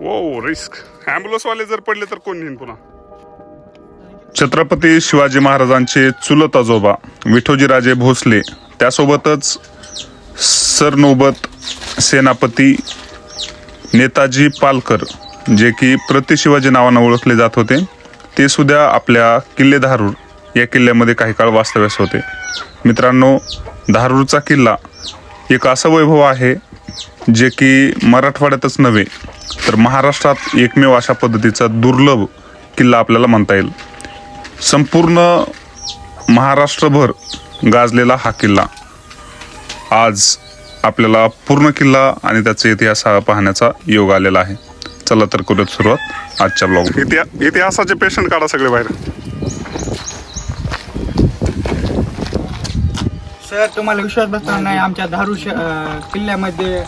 ओ risk ambulance वाले जर पडले तर कोण नेईन पुन्हा. छत्रपती शिवाजी महाराजांचे चुलत आजोबा विठोजीराजे भोसले, त्यासोबतच सरनौबत सेनापती नेताजी पालकर, जे की प्रति शिवाजी नावानं ओळखले जात होते, ते सुद्धा आपल्या किल्ले धारूर या किल्ल्यामध्ये काही काळ वास्तव्यास होते. मित्रांनो, धारूरचा किल्ला एक असं वैभव आहे जे की मराठवाड्यातच नव्हे तर महाराष्ट्रात एकमेव अशा पद्धतीचा दुर्लभ किल्ला आपल्याला म्हणता येईल. संपूर्ण महाराष्ट्रभर गाजलेला हा किल्ला आज आपल्याला पूर्ण किल्ला आणि त्याचा इतिहास पाहण्याचा योग आलेला आहे. चला तर करूयात सुरुवात आजच्या ब्लॉग. इतिहासाचे पेशंट काढा सगळे बाहेर. सर, तुम्हाला विश्वास बसणार नाही, आमच्या धारूर किल्ल्यामध्ये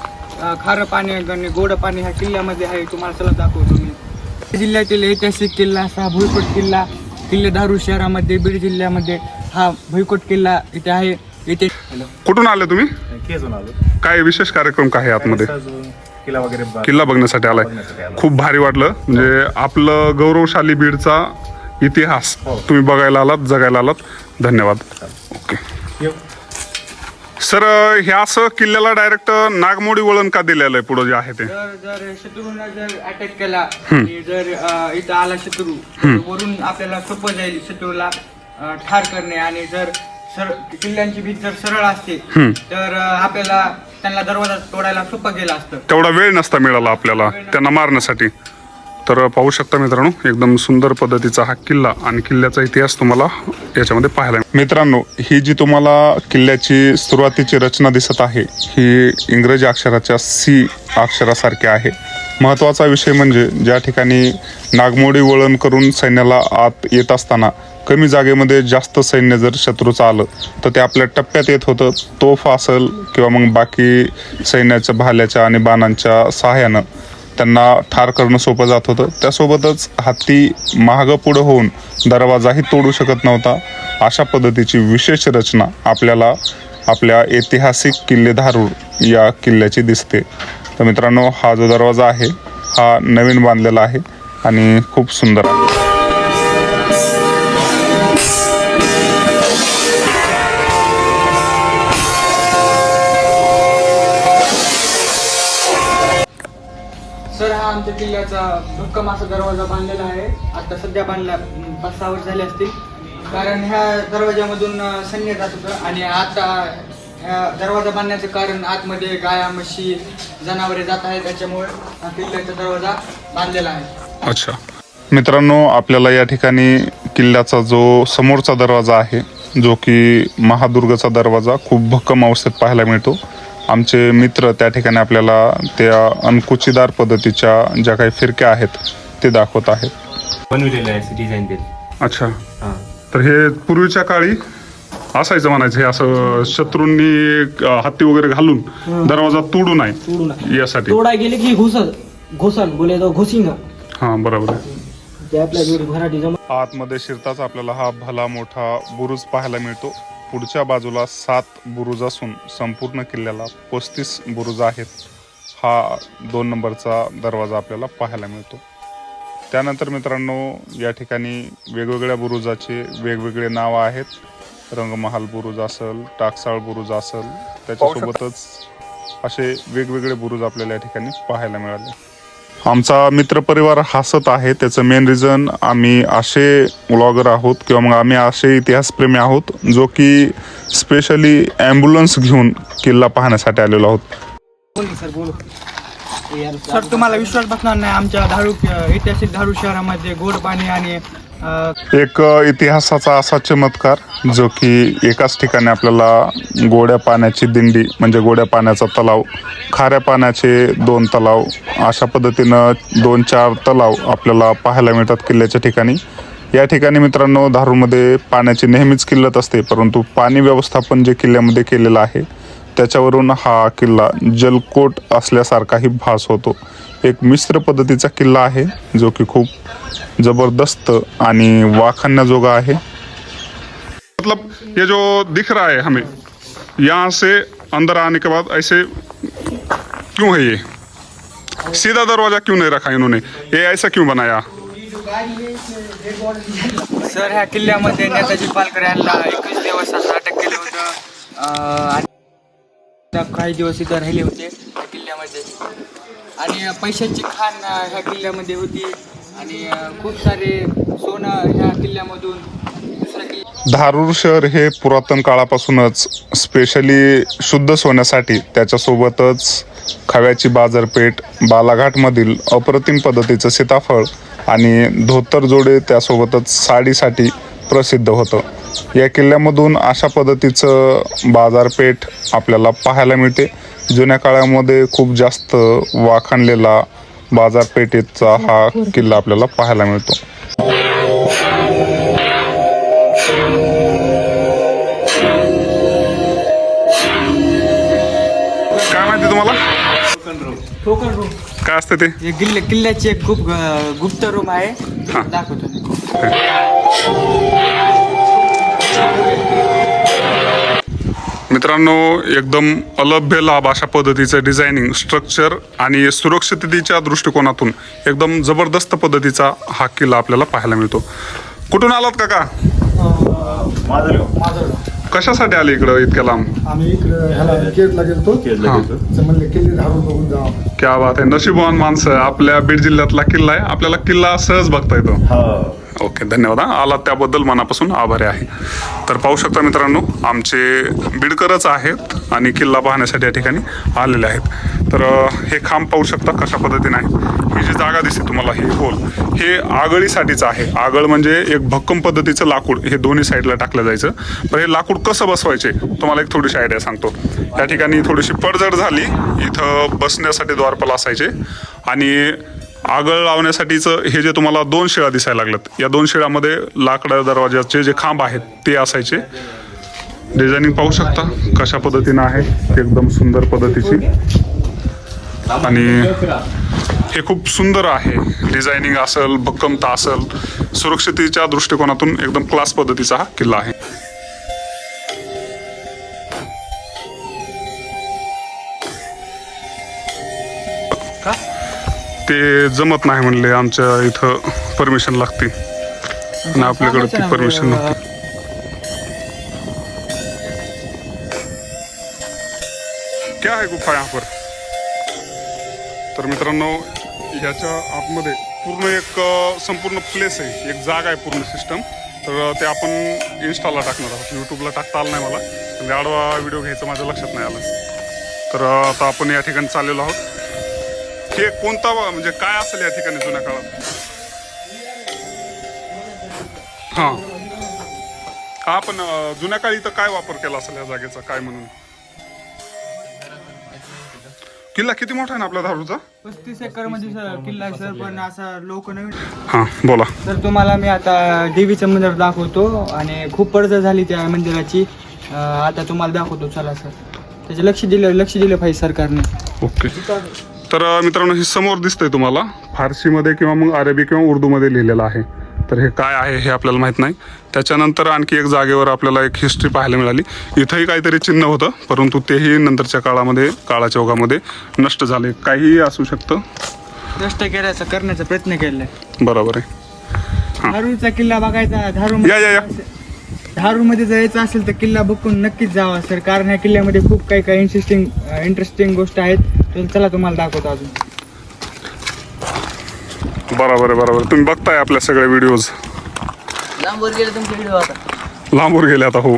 खारं पाणी आणि गोड पाणी ह्या किल्ल्यामध्ये आहे. तुम्हाला चला दाखवतो मी. जिल्ह्यातील ऐतिहासिक किल्ला असा भुईकोट किल्ला, किल्ले धारूर शहरामध्ये बीड जिल्ह्यामध्ये हा भुईकोट किल्ला इथे आहे. इथे कुठून आले तुम्ही? केजून आलो. काय विशेष कार्यक्रम काय आहे आतमध्ये? किल्ला वगैरे किल्ला बघण्यासाठी आलाय. खूप भारी वाटलं. म्हणजे आपलं गौरवशाली बीडचा इतिहास तुम्ही बघायला आलात, जगायला आलात. धन्यवाद. ओके सर, हे असं किल्ल्याला डायरेक्ट नागमोडी वळण का दिलेलं आहे पुढे जे आहे ते? जर शत्रूंना जर अटॅक केला आणि जर इथं आला शत्रू, तर वरून आपल्याला सोपं जाईल शत्रूला ठार करणे. आणि जर किल्ल्यांची भीत जर सरळ असते तर आपल्याला त्यांना दरवाजा तोडायला सोपं गेलं असतं. तेवढा वेळ नसता मिळाला आपल्याला त्यांना मारण्यासाठी. तर पाहू शकता मित्रांनो, एकदम सुंदर पद्धतीचा हा किल्ला आणि किल्ल्याचा इतिहास तुम्हाला याच्यामध्ये पाहायला. मित्रांनो, ही जी तुम्हाला किल्ल्याची सुरुवातीची रचना दिसत आहे ही इंग्रजी अक्षराच्या सी अक्षरासारखी आहे. महत्त्वाचा विषय म्हणजे ज्या ठिकाणी नागमोडी वळण करून सैन्याला आत येत असताना कमी जागेमध्ये जास्त सैन्य जर शत्रूचं आलं तर ते आपल्या टप्प्यात येत होतं. तोफ असेल किंवा मग बाकी सैन्याच्या भाल्याच्या आणि बाणांच्या सहाय्यानं त्यांना ठार करणं सोपं जात होतं. त्यासोबतच हत्ती महाग पुढं होऊन दरवाजाही तोडू शकत नव्हता. अशा पद्धतीची विशेष रचना आपल्याला आपल्या ऐतिहासिक किल्ले धारूर या किल्ल्याची दिसते. तर मित्रांनो, हा जो दरवाजा आहे हा नवीन बांधलेला आहे आणि खूप सुंदर आहे. सर, हा आमच्या किल्ल्याचा भक्कम असा दरवाजा बांधलेला आहे. आता सध्या बांधला 5-6 वर्ष झाले असतील. कारण ह्या दरवाजामधून सैन्य जात होतं आणि आता ह्या दरवाजा बांधण्याचं कारण आतमध्ये गाया, म्हशी, जनावरे जात आहेत, त्याच्यामुळे हा किल्ल्याचा दरवाजा बांधलेला आहे. अच्छा मित्रांनो, आपल्याला या ठिकाणी किल्ल्याचा जो समोरचा दरवाजा आहे जो की महादुर्गचा दरवाजा खूप भक्कम अवस्थेत पाहायला मिळतो. आमचे मित्र त्या ठिकाणी आपल्याला त्या अनकुचीदार पद्धतीच्या ज्या काही फिरक्या आहेत ते दाखवत आहेत. बनवलेलं आहे डिझाईन ते. अच्छा, तर हे पूर्वीच्या काळी असायचं म्हणायचं, हे असं शत्रूंनी हत्ती वगैरे घालून दरवाजा तोडू नये यासाठी. तोडाय गेले की घुसन बोले तो घुसिंगा. हा, बरोबर आहे. ते आपल्या जोडी मराठी जमा. आतमध्ये शिरताच आपल्याला हा भला मोठा बुरुज पाहायला मिळतो. पुढच्या बाजूला 7 बुरुज असून संपूर्ण किल्ल्याला 35 बुरुज आहेत. हा 2 नंबरचा दरवाजा आपल्याला पाहायला मिळतो. त्यानंतर मित्रांनो, या ठिकाणी वेगवेगळ्या बुरुजाचे वेगवेगळे नाव आहेत. रंगमहाल बुरुज असेल, टाकसाळ बुरुज असेल, त्याच्यासोबतच असे वेगवेगळे बुरुज आपल्याला या ठिकाणी पाहायला मिळाले. आमचा मित्रपरिवार हसत आहे, त्याचं मेन रिझन आम्ही असे व्लॉगर आहोत किंवा मग आम्ही असे इतिहासप्रेमी आहोत जो की स्पेशली ॲम्ब्युलन्स घेऊन किल्ला पाहण्यासाठी आलेलो आहोत. सर, तुम्हाला विश्वास बसणार नाही, आमच्या ऐतिहासिक धारूर शहरामध्ये गोड पाणी आणि एक इतिहासाचा असा चमत्कार जो की एकाच ठिकाणी आपल्याला गोड्या पाण्याची दिंडी म्हणजे गोड्या पाण्याचा तलाव, खाऱ्या पाण्याचे 2 तलाव, अशा पद्धतीनं 2-4 तलाव आपल्याला पाहायला मिळतात किल्ल्याच्या ठिकाणी. या ठिकाणी मित्रांनो, धारूरमध्ये पाण्याची नेहमीच किल्लत असते, परंतु पाणी व्यवस्थापन जे किल्ल्यामध्ये केलेलं आहे त्याच्यावरून हा किल्ला जलकोट असल्यासारखाही भास होतो. एक मिश्र पद्धतीचा किल्ला आहे जो की खूप जबरदस्त आणि वाखाणण्याजोगा आहे. मतलब ये जो दिख रहा है हमें यहाँ से अंदर आने के बाद ऐसे क्यों है ये? सीधा दरवाजा क्यों नहीं रखा इन्होंने, ये ऐसा क्यों बनाया? सर ह्या किल्ल्यामध्ये नेताजी पालकर यांना 21 दिवस अटक केलं होतं आणि काही दिवस इथं राहिले होते त्या किल्ल्यामध्ये आणि पैशांची खाण ह्या किल्ल्यामध्ये होती आणि खूप सारे सोनं ह्या किल्ल्यामधून दुसऱ्या धारूर शहर हे पुरातन काळापासूनच स्पेशली शुद्ध सोन्यासाठी, त्याच्यासोबतच खव्याची बाजारपेठ, बालाघाटमधील अप्रतिम पद्धतीचं सीताफळ आणि धोतर जोडे, त्यासोबतच साडीसाठी प्रसिद्ध होतं. या किल्ल्यामधून अशा पद्धतीचं बाजारपेठ आपल्याला पाहायला मिळते. जुन्या काळामध्ये खूप जास्त वाखाणलेला बाजारपेठेचा हा किल्ला आपल्याला पाहायला मिळतो. काय माहिती तुम्हाला, टोकन रूम काय असते ते? हे किल्ल्याची एक खूप गुप्त रूम आहे, दाखवतो मी. मित्रांनो, एकदम अलभ्य लाभ अशा पद्धतीचं डिझायनिंग, स्ट्रक्चर आणि सुरक्षिततेच्या दृष्टिकोनातून एकदम जबरदस्त पद्धतीचा हा किल्ला आपल्याला पाहायला मिळतो. कुठून आलात काका? कशासाठी आले इकडं इतक्या लांब? आम्ही इकडे ह्याला केरला गेलतो. म्हणले किल्ले धारून बघून जावा. क्या बात आहे, नशीबवान माणसं. आपल्या बीड जिल्ह्यातला किल्ला आहे, आपल्याला किल्ला सहज बघता येतो. ओके, धन्यवाद. आलात त्याबद्दल मनापासून आभारी आहे. तर पाहू शकता मित्रांनो, आमचे बीडकरच आहेत आणि किल्ला पाहण्यासाठी या ठिकाणी आलेले आहेत. तर हे खांब पाहू शकता कशा पद्धतीने आहे. ही जी जागा दिसते तुम्हाला, हे होल, हे आगळीसाठीच आहे. आगळ म्हणजे एक भक्कम पद्धतीचं लाकूड, हे दोन्ही साईडला टाकलं जायचं. पण हे लाकूड कसं बसवायचे तुम्हाला एक थोडीशी आयडिया सांगतो. या ठिकाणी थोडीशी पडझड झाली, इथं बसण्यासाठी द्वारपाल असायचे आणि आगळ लावण्यासाठीचं हे जे तुम्हाला 2 शिळा दिसायला लागल्यात, या 2 शिळामध्ये लाकडा दरवाजाचे जे खांब आहेत ते असायचे. डिझायनिंग पाहू शकता कशा पद्धतीनं आहे, एकदम सुंदर पद्धतीची. आणि हे खूप सुंदर आहे. डिझायनिंग असेल, भक्कमता असेल, सुरक्षिततेच्या दृष्टिकोनातून एकदम क्लास पद्धतीचा हा किल्ला आहे. ते जमत नाही म्हणले, आमच्या इथं परमिशन लागते आणि आपल्याकडे ती परमिशन नव्हती. क्या है गुफा यहाँ पर? तर मित्रांनो, ह्याच्या आतमध्ये पूर्ण एक संपूर्ण प्लेस आहे, एक जागा आहे, पूर्ण सिस्टम. तर ते आपण इन्स्टाला टाकणार आहोत. यूट्यूबला टाकता आलं नाही मला, म्हणजे आडवा व्हिडिओ घ्यायचं माझ्या लक्षात नाही आलं. तर आता आपण या ठिकाणी चाललेलो आहोत. हे कोणता म्हणजे काय असेल या ठिकाणी जुन्या काळात? हा पण जुन्या काळी तर काय वापर केला असेल या जागेचा, काय म्हणून? किल्ला किती मोठा आहे ना आपल्या धारूरचा? 35 एकर मध्ये किल्ला आहे सर, पण असा लोक नवीन. हा बोला. तर तुम्हाला मी आता देवीचं मंदिर दाखवतो आणि खूप पडझड झाली त्या मंदिराची. आता तुम्हाला दाखवतो, चला सर. त्याचे लक्ष दिलं पाहिजे सरकारने. ओके. तर मित्रांनो, हे समोर दिसतंय तुम्हाला, फारसीमध्ये किंवा मग अरेबी किंवा उर्दूमध्ये लिहिलेलं आहे. तर हे काय आहे हे आपल्याला माहीत नाही. त्याच्यानंतर आणखी एक जागेवर आपल्याला एक हिस्ट्री पाहायला मिळाली. इथंही काहीतरी चिन्ह होतं, परंतु तेही नंतरच्या काळामध्ये, काळाच्या ओघामध्ये नष्ट झाले. काहीही असू शकतं. नष्ट करण्याचा प्रयत्न केलाय. बरोबर आहे. धारूरचा किल्ला बघायचा, या. धारूरमध्ये जर यायचं असेल तर किल्ला बघून नक्कीच जावा सर, कारण ह्या किल्ल्यामध्ये खूप काही इंटरेस्टिंग गोष्ट आहेत. तर चला तुम्हाला दाखवतो अजून. बरोबर. तुम्ही बघताय आपल्या सगळ्या व्हिडिओज. लांबवर गेले तुमचे व्हिडिओ आता. लांबवर गेले आता. हो.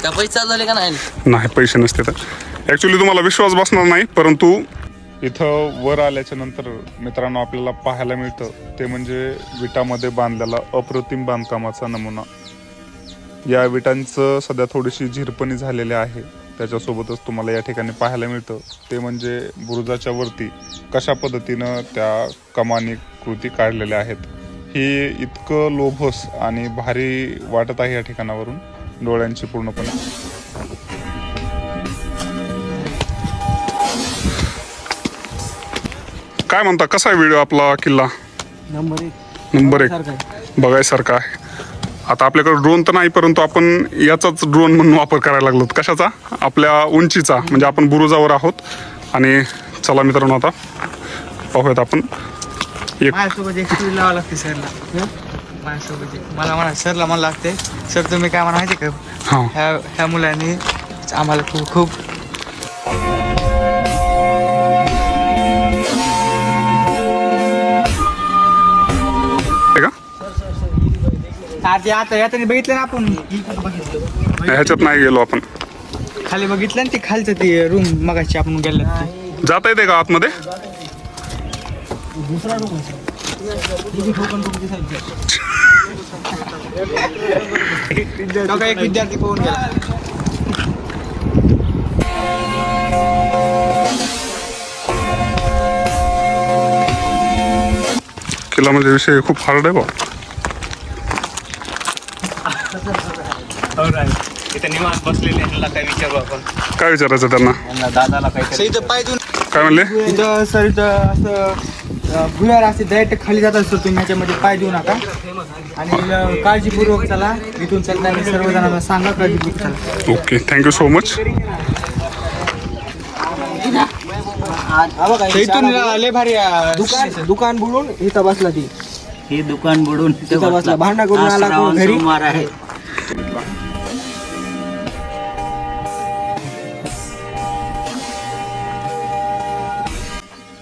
का पैसे झाले का नाही, पैसे नसते. तर ॲक्च्युली तुम्हाला विश्वास बसणार नाही, परंतु इथं वर आल्याच्या नंतर मित्रांनो आपल्याला पाहायला मिळतं ते म्हणजे विटामध्ये बांधलेला अप्रतिम बांधकामाचा नमुना. या विटांचं सध्या थोडीशी झिरपणी झालेली आहे. त्याच्यासोबतच तुम्हाला या ठिकाणी पाहायला मिळतं ते म्हणजे बुरुजाच्या वरती कशा पद्धतीनं त्या कमानी कृती काढलेल्या आहेत. हे इतकं लोभस आणि भारी वाटत आहे या ठिकाणावरून, डोळ्यांची पूर्णपणे. काय म्हणता, कसा आहे व्हिडिओ आपला किल्ला? नंबर 1 बघायसारखा आहे. आता आपल्याकडे ड्रोन तर नाही, परंतु आपण याचाच ड्रोन म्हणून वापर करायला लागलो. कशाचा? आपल्या उंचीचा, म्हणजे आपण बुरुजावर आहोत आणि चला मित्रांनो आता पाहूयात आपण एक माझ्यासोबत एक स्टोरी लावा लागते सरला. माझ्यासोबत मला म्हणा सरला मला लागते सर तुम्ही काय म्हणा माहिती का हां ह्या मुलांनी आम्हाला खूप खूप आहे का आधी आता यातनी बघितलं ना आपण ह्याच्यात नाही गेलो आपण. खाली बघितलं ना ते खालचं ते रूम मगाशी आपण गेलो जाता येते का आतमध्ये? दुसरा रूम आहे एक विद्यार्थी पाहून गेला. किल्ला म्हणजे विषय खूप हार्ड आहे बा. इथे निवांत बसलेले ह्यांना काय विचारू आपण. काय विचारायचं त्यांना? यांना दादाला काय सर इथं पाय देऊन काय म्हणले? इथं सर इथं असं भुयार असते डायरेक्ट खाली जातात सर तुम्ही ह्याच्यामध्ये पाय देऊ नका आणि काळजीपूर्वक चला. इथून चलताना सर्वजणांना सांगा काळजीपूर्वक चला. Okay thank you so much. इथून लय भारी दुकान बुडून इथं बसला ती हे दुकान बुडून तिथं बसला भांडणं करून आला कोण घरी. आहे.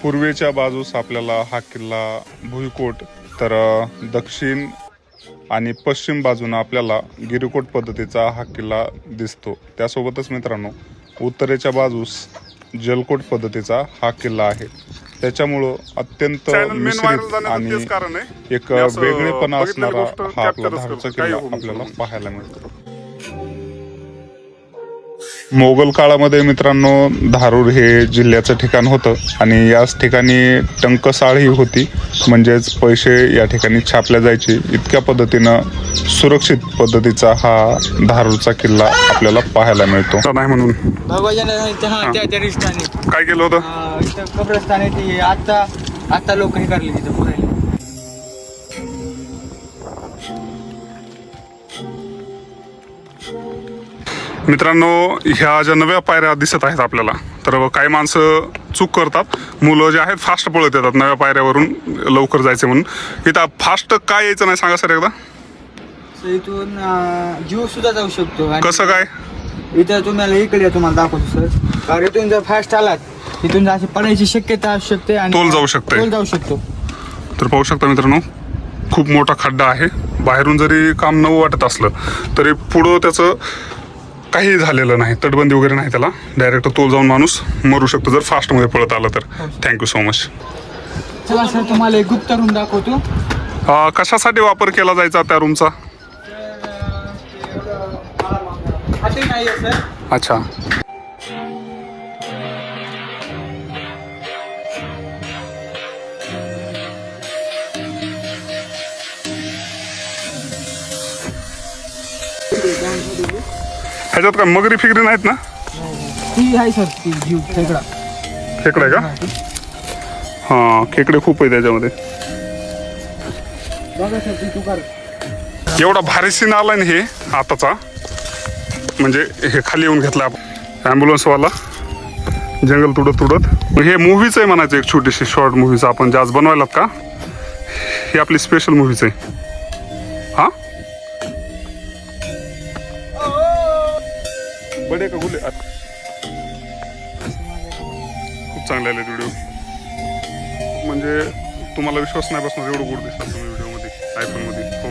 पूर्वेच्या बाजूस आपल्याला हा किल्ला भुईकोट तर दक्षिण आणि पश्चिम बाजूनं आपल्याला गिरीकोट पद्धतीचा हा किल्ला दिसतो. त्यासोबतच मित्रांनो उत्तरेच्या बाजूस जलकोट पद्धतीचा हा किल्ला आहे. त्याच्यामुळं अत्यंत मिश्रित आणि एक वेगळेपणा असणारा हा आपला धारूरचा किल्ला आपल्याला पाहायला मिळतो. मोगल काळामध्ये मित्रांनो धारूर हे जिल्ह्याचं ठिकाण होतं आणि याच ठिकाणी टंकसाळही होती, म्हणजेच पैसे या ठिकाणी छापल्या जायचे. इतक्या पद्धतीनं सुरक्षित पद्धतीचा हा धारूरचा किल्ला आपल्याला पाहायला मिळतो. नाही म्हणून त्या रिष्ठाने काय केलं होतं? इथं कब्रस्तान आहे ती आता लोक हे करले तिथं पुरायला. मित्रांनो ह्या ज्या नव्या पायऱ्या दिसत आहेत आपल्याला तर काही माणसं चूक करतात. मुलं जे आहेत फास्ट पळत येतात नव्या पायऱ्यावरून लवकर जायचे म्हणून. इथं फास्ट काय यायचं नाही सांगा सर एकदा. इथून जीव सुद्धा जाऊ शकतो. आणि कसं काय? इथं तुम्हाला इकडे तुम्हाला दाखवतो सर. कारण इथून जर फास्ट आलात इथून अशी पडायची शक्यता असू शकते आणि तोल जाऊ शकते. तोल जाऊ शकतो. तर पाहू शकता मित्रांनो खूप मोठा खड्डा आहे. बाहेरून जरी काम नवं वाटत असलं तरी पुढं त्याचं काही झालेलं नाही, तटबंदी वगैरे नाही त्याला. डायरेक्ट तोल जाऊन माणूस मरू शकतो जर फास्टमध्ये पळत आला तर. Thank you so much. चला सर तुम्हाला एक गुप्त रूम दाखवतो. कशासाठी वापर केला जायचा त्या रूमचा? नाही आहे सर. अच्छा ह्याच्यात का मगरी फिगरी नाहीत ना? ती आहे सर ती जीव खेकडा. खेकडे का? हां खेकडे खूप आहे त्याच्यामध्ये. बघा सर ती तुकार एवढा भारी सीन आला ना हे आताचा, म्हणजे हे खाली येऊन घेतलं आपण ॲम्ब्युलन्सवाला जंगल तुडत तुडत. हे मूवीच आहे म्हणायचं, एक छोटीशी शॉर्ट मूवीच आपण जे आज बनवायलात का ही आपली स्पेशल मूवीच आहे. हां बडे का गुले खूप चांगले आले व्हिडिओ. म्हणजे तुम्हाला विश्वास नाही बसणार एवढं गोड दिसतात तुम्ही व्हिडिओमध्ये आयफोनमध्ये. हो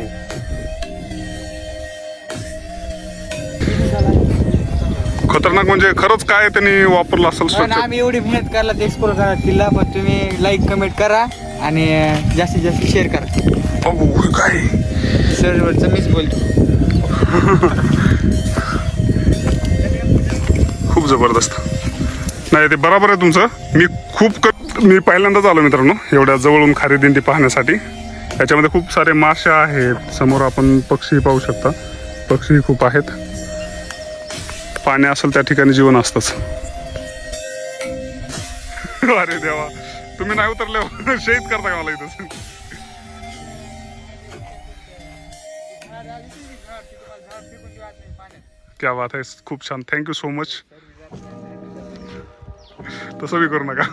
खतरनाक म्हणजे खरंच काय त्यांनी वापरलं असेल पण स्ट्रक्चर. आम्ही एवढी मेहनत करायला ते एक्सप्लोर करा किल्ला, पण तुम्ही लाईक कमेंट करा आणि जास्तीत जास्त शेअर करा. काय सरवरचं मीच बोलतो. खूप जबरदस्त. नाही ते बरोबर आहे तुमचं. मी पहिल्यांदाच आलो मित्रांनो एवढ्या जवळून खारी दिंडी पाहण्यासाठी. याच्यामध्ये खूप सारे मासे आहेत. समोर आपण पक्षी पाहू शकता. पक्षी खूप आहेत. पाणी असेल त्या ठिकाणी जीवन असतंच. अरे देवा तुम्ही नाही उतरले शहीद करता का मला इथं? क्या बात आहे. खूप छान. Thank you so much. तसं बी करू नका.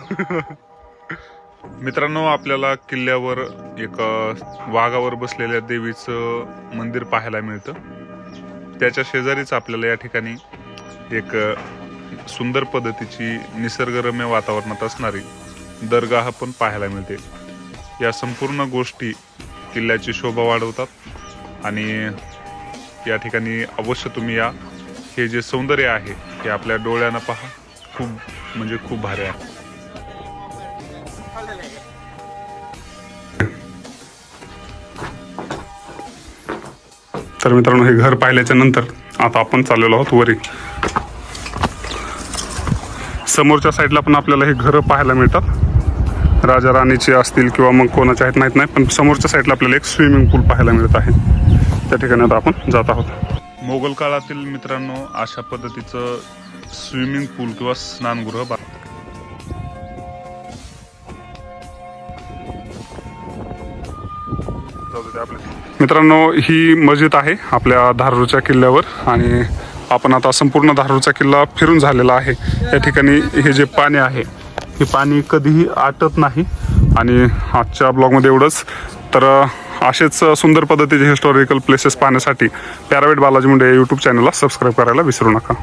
मित्रांनो, आपल्याला किल्ल्यावर एक वाघावर बसलेल्या देवीचं मंदिर पाहायला मिळतं. त्याच्या शेजारीच आपल्याला या ठिकाणी एक सुंदर पद्धतीची निसर्गरम्य वातावरणात असणारी दरगाह पण पाहायला मिळते. या संपूर्ण गोष्टी किल्ल्याची शोभा वाढवतात आणि या ठिकाणी अवश्य तुम्ही या. हे जे सौंदर्य आहे हे आपल्या डोळ्यानं पहा. खूप म्हणजे खूप भारी आहे. तर मित्रांनो, हे घर पाहिल्याच्या नंतर आता आपण चाललेलो आहोत वरी. समोरच्या साईडला पण आपल्याला हे घरं पाहायला मिळतात. राजा राणीचे असतील किंवा मग कोणाचे आहेत माहीत नाही, पण समोरच्या साईडला आपल्याला एक स्विमिंग पूल पाहायला मिळत आहे. त्या ठिकाणी आता आपण जात आहोत. मोगल काळातील मित्रांनो अशा पद्धतीचं स्विमिंग पूल किंवा स्नानगृह मित्रांनो, ही मस्जिद आहे आपल्या धारूरच्या किल्ल्यावर आणि आपण आता संपूर्ण धारूरचा किल्ला फिरून झालेला आहे. या ठिकाणी हे जे पाणी आहे हे पाणी कधीही आटत नाही. आणि आजच्या ब्लॉगमध्ये एवढंच. तर असेच सुंदर पद्धतीचे हिस्टॉरिकल प्लेसेस पाहण्यासाठी पॅरावेट बालाजी मुंडे यूट्यूब चॅनलला सबस्क्राईब करायला विसरू नका.